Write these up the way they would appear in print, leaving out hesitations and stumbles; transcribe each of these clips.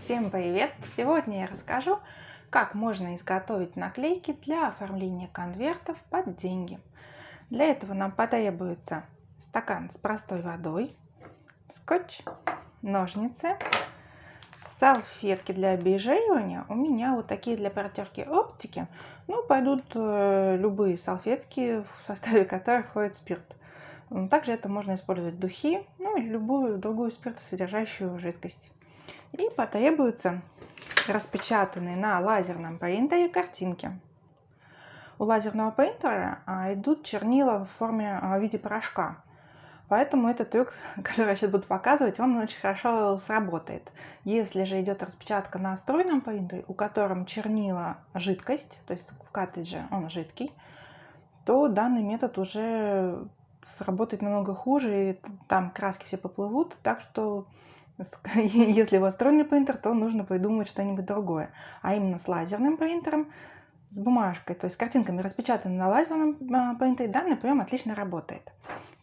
Всем привет! Сегодня я расскажу, как можно изготовить наклейки для оформления конвертов под деньги. Для этого нам потребуется стакан с простой водой, скотч, ножницы, салфетки для обезжиривания. У меня вот такие для протерки оптики. Пойдут любые салфетки, в составе которых входит спирт. Также это можно использовать духи, или любую другую спиртосодержащую жидкость. И потребуются распечатанные на лазерном принтере картинки. У лазерного принтера идут чернила в виде порошка. Поэтому этот трюк, который я сейчас буду показывать, он очень хорошо сработает. Если же идет распечатка на струйном принтере, у котором чернила жидкость, то есть в картридже он жидкий, то данный метод уже сработает намного хуже, и там краски все поплывут. Так что если у вас струйный принтер, то нужно придумать что-нибудь другое. А именно с лазерным принтером, с бумажкой, то есть картинками, распечатанными на лазерном принтере, данный прием отлично работает.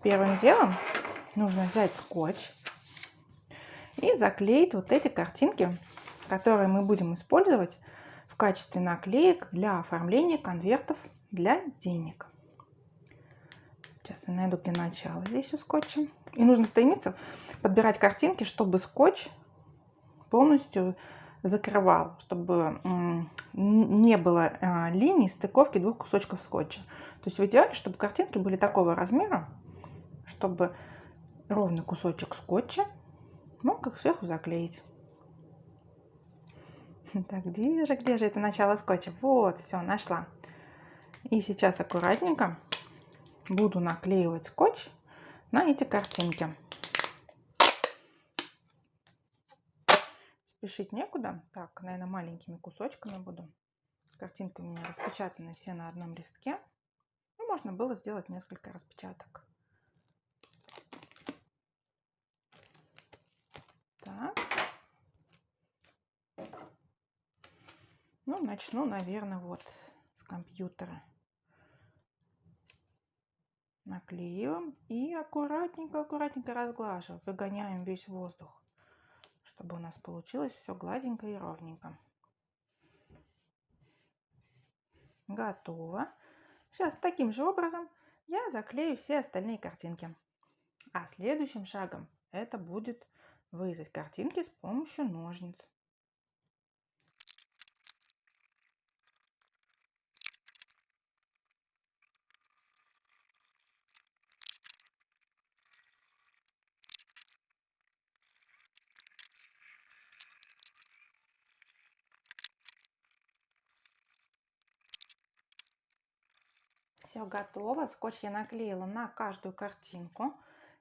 Первым делом нужно взять скотч и заклеить вот эти картинки, которые мы будем использовать в качестве наклеек для оформления конвертов для денег. Сейчас я найду, где начало здесь у скотча. И нужно стремиться подбирать картинки, чтобы скотч полностью закрывал, чтобы не было линий стыковки двух кусочков скотча. То есть в идеале, чтобы картинки были такого размера, чтобы ровный кусочек скотча мог их сверху заклеить. Так, где же это начало скотча? Вот, все, нашла. И сейчас аккуратненько буду наклеивать скотч на эти картинки. Спешить некуда. Так, наверное, маленькими кусочками буду. Картинки у меня распечатаны все на одном листке. Можно было сделать несколько распечаток. Так. Начну, наверное, вот с компьютера. Наклеиваем и аккуратненько разглаживаем. Выгоняем весь воздух, чтобы у нас получилось все гладенько и ровненько. Готово. Сейчас таким же образом я заклею все остальные картинки. А следующим шагом это будет вырезать картинки с помощью ножниц. Все готово. Скотч я наклеила на каждую картинку.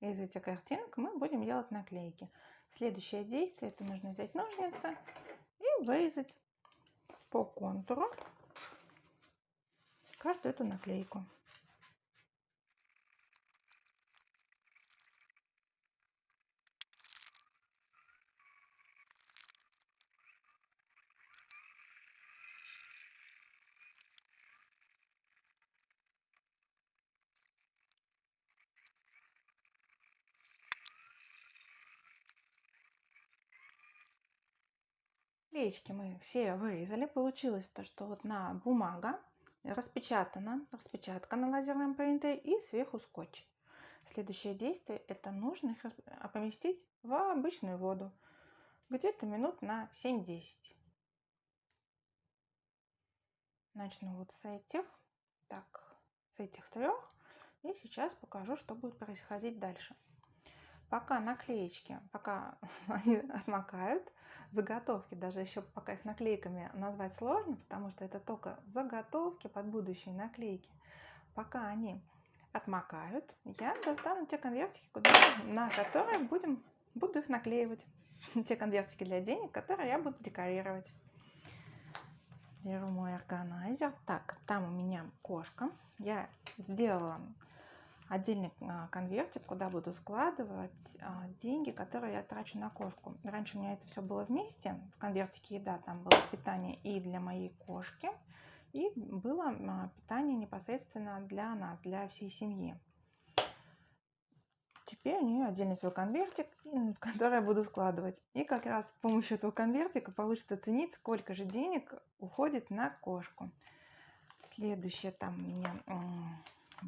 Из этих картинок мы будем делать наклейки. Следующее действие — это нужно взять ножницы и вырезать по контуру каждую эту наклейку. Наклеечки мы все вырезали. Получилось то, что вот на бумага распечатка на лазерном принтере и сверху скотч. Следующее действие — это нужно их поместить в обычную воду, где-то минут на 7-10. Начну вот с этих, с этих трех, и сейчас покажу, что будет происходить дальше. Пока наклеечки, пока они отмокают, заготовки, даже еще пока их наклейками назвать сложно, потому что это только заготовки под будущие наклейки. Пока они отмокают, я достану те конвертики, на которые буду их наклеивать. Те конвертики для денег, которые я буду декорировать. Беру мой органайзер. Так, там у меня кошка. Я сделала отдельный конвертик, куда буду складывать деньги, которые я трачу на кошку. Раньше у меня это все было вместе. В конвертике еда, там было питание и для моей кошки, и было питание непосредственно для нас, для всей семьи. Теперь у нее отдельный свой конвертик, в который я буду складывать. И как раз с помощью этого конвертика получится оценить, сколько же денег уходит на кошку. Следующая там у меня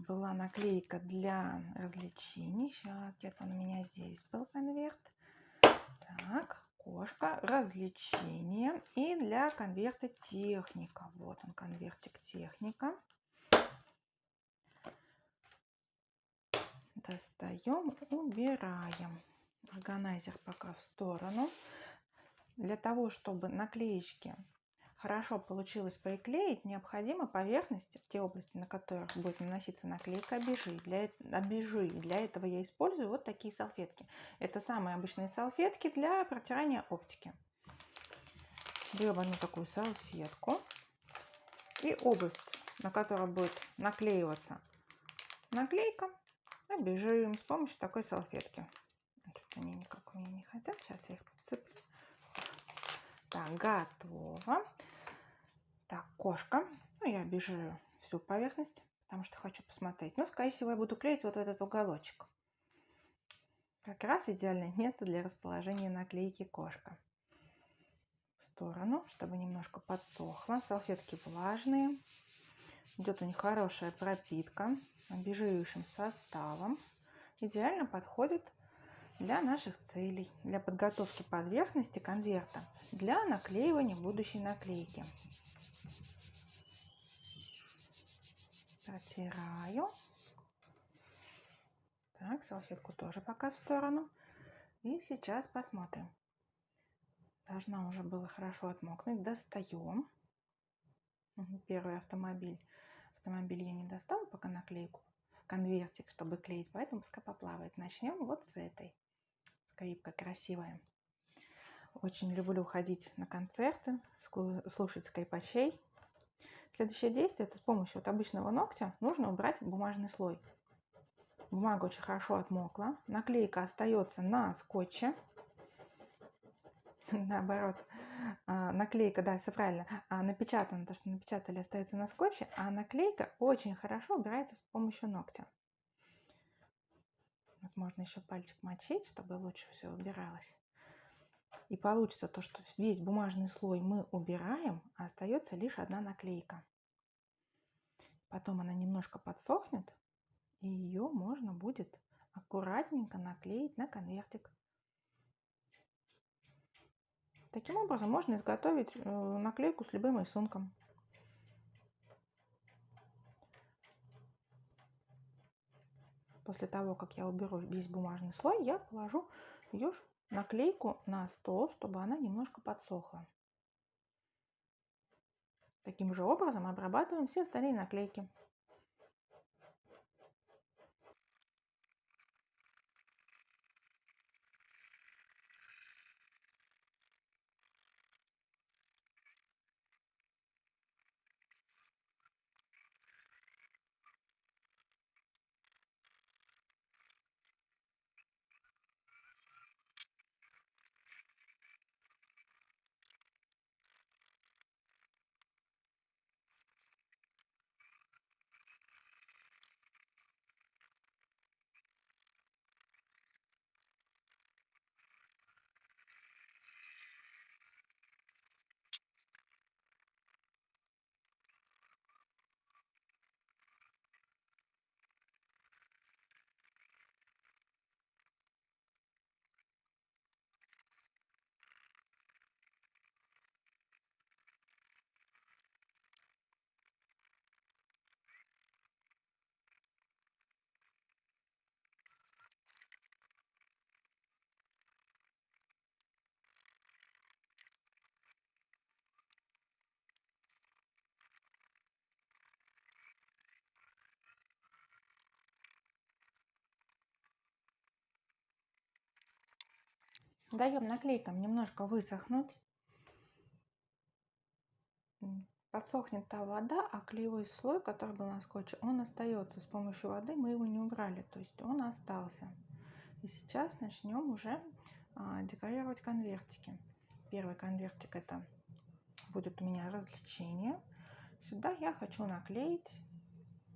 была наклейка для развлечений. Сейчас где-то он у меня здесь был конверт. Так, кошка, развлечения. И для конверта техника. Вот он, конвертик техника. Достаем, убираем. Органайзер пока в сторону. Для того, чтобы наклеечки хорошо получилось приклеить, необходимо поверхность, в те области, на которых будет наноситься наклейка, обижи. Для этого я использую вот такие салфетки. Это самые обычные салфетки для протирания оптики. Берем одну такую салфетку и область, на которой будет наклеиваться наклейка, обижаем с помощью такой салфетки. Что-то они никак у меня не хотят. Сейчас я их подцеплю. Так, готово. Так, кошка. Ну, я обижаю всю поверхность, потому что хочу посмотреть. Но, скорее всего, я буду клеить вот в этот уголочек. Как раз идеальное место для расположения наклейки кошка. В сторону, чтобы немножко подсохло. Салфетки влажные. Идет у них хорошая пропитка обезжиривающим составом. Идеально подходит для наших целей, для подготовки поверхности конверта, для наклеивания будущей наклейки. Протираю. Так, салфетку тоже пока в сторону. И сейчас посмотрим. Должна уже было хорошо отмокнуть. Достаем. Первый автомобиль. Автомобиль я не достала пока наклейку. Конвертик, чтобы клеить, поэтому пускай поплавает. Начнем вот с этой. Скрипка красивая. Очень люблю ходить на концерты, слушать скрипачей. Следующее действие – это с помощью вот обычного ногтя нужно убрать бумажный слой. Бумага очень хорошо отмокла. Наклейка остается на скотче. Наоборот, наклейка, да, все правильно, напечатано, то, что напечатали, остается на скотче, а наклейка очень хорошо убирается с помощью ногтя. Вот можно еще пальчик мочить, чтобы лучше все убиралось. И получится то, что весь бумажный слой мы убираем, а остается лишь одна наклейка. Потом она немножко подсохнет, и ее можно будет аккуратненько наклеить на конвертик. Таким образом можно изготовить наклейку с любым рисунком. После того, как я уберу весь бумажный слой, я положу ее наклейку на стол, чтобы она немножко подсохла. Таким же образом обрабатываем все остальные наклейки. Даем наклейкам немножко высохнуть. Подсохнет та вода, а клеевой слой, который был на скотче, он остается. С помощью воды мы его не убрали, то есть он остался. И сейчас начнем уже декорировать конвертики. Первый конвертик это будет у меня развлечение. Сюда я хочу наклеить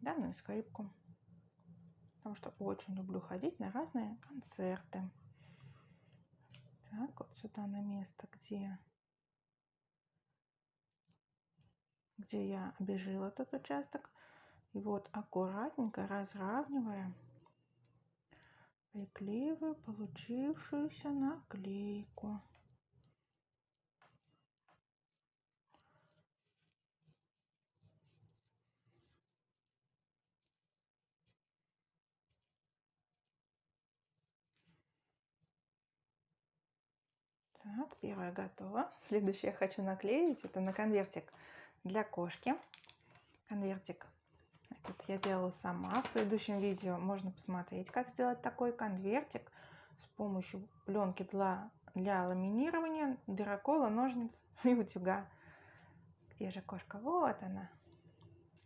данную скрипку. потому что очень люблю ходить на разные концерты. Так, вот сюда на место, где я обезжила этот участок. И вот аккуратненько разравнивая, приклеиваю получившуюся наклейку. Так, первая готова. Следующее я хочу наклеить. Это на конвертик для кошки. Конвертик этот я делала сама. В предыдущем видео можно посмотреть, как сделать такой конвертик с помощью пленки для ламинирования, дырокола, ножниц и утюга. Где же кошка? Вот она.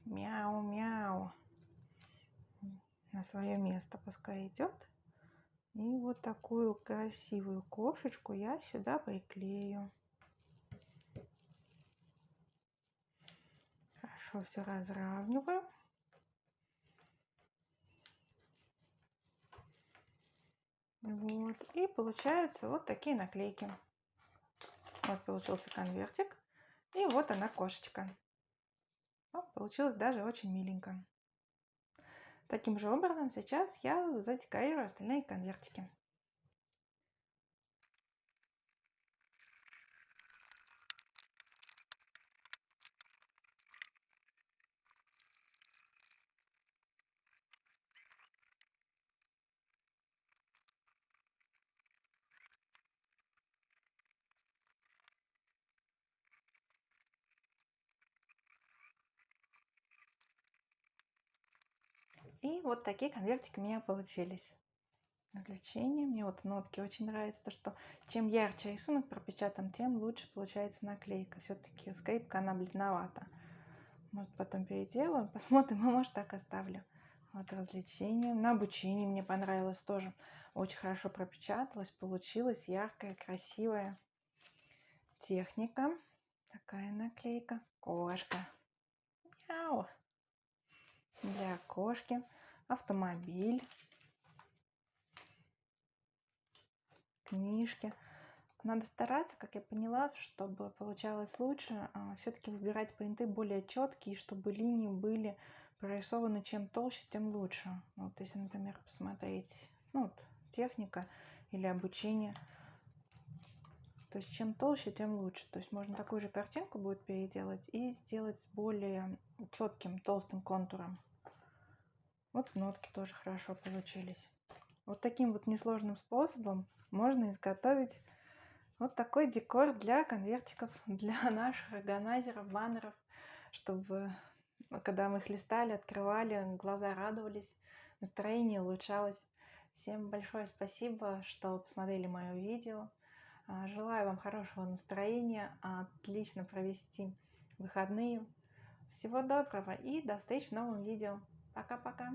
Мяу-мяу. На свое место пускай идет. И вот такую красивую кошечку я сюда приклею. Хорошо все разравниваю. Вот. И получаются вот такие наклейки. Вот получился конвертик. И вот она кошечка. Вот, получилось даже очень миленько. Таким же образом сейчас я задекорирую остальные конвертики. И вот такие конвертики у меня получились. Развлечения. Мне вот в нотке очень нравится то, что чем ярче рисунок пропечатан, тем лучше получается наклейка. Все-таки скрипка, она бледновата. Может, потом переделаю, посмотрим, а может, так оставлю. Вот развлечения. На обучении мне понравилось тоже. Очень хорошо пропечаталось, получилась яркая, красивая техника. Такая наклейка. Кошка. Мяу. Для кошки. Автомобиль. Книжки. Надо стараться, как я поняла, чтобы получалось лучше, все-таки выбирать принты более четкие, чтобы линии были прорисованы чем толще, тем лучше. Вот если, например, посмотреть, ну, вот, техника или обучение, то есть чем толще, тем лучше. То есть можно такую же картинку будет переделать и сделать с более четким, толстым контуром. Вот нотки тоже хорошо получились. Вот таким вот несложным способом можно изготовить вот такой декор для конвертиков, для наших органайзеров, баннеров, чтобы, когда мы их листали, открывали, глаза радовались, настроение улучшалось. Всем большое спасибо, что посмотрели мое видео. Желаю вам хорошего настроения, отлично провести выходные. Всего доброго и до встречи в новом видео. Пока-пока.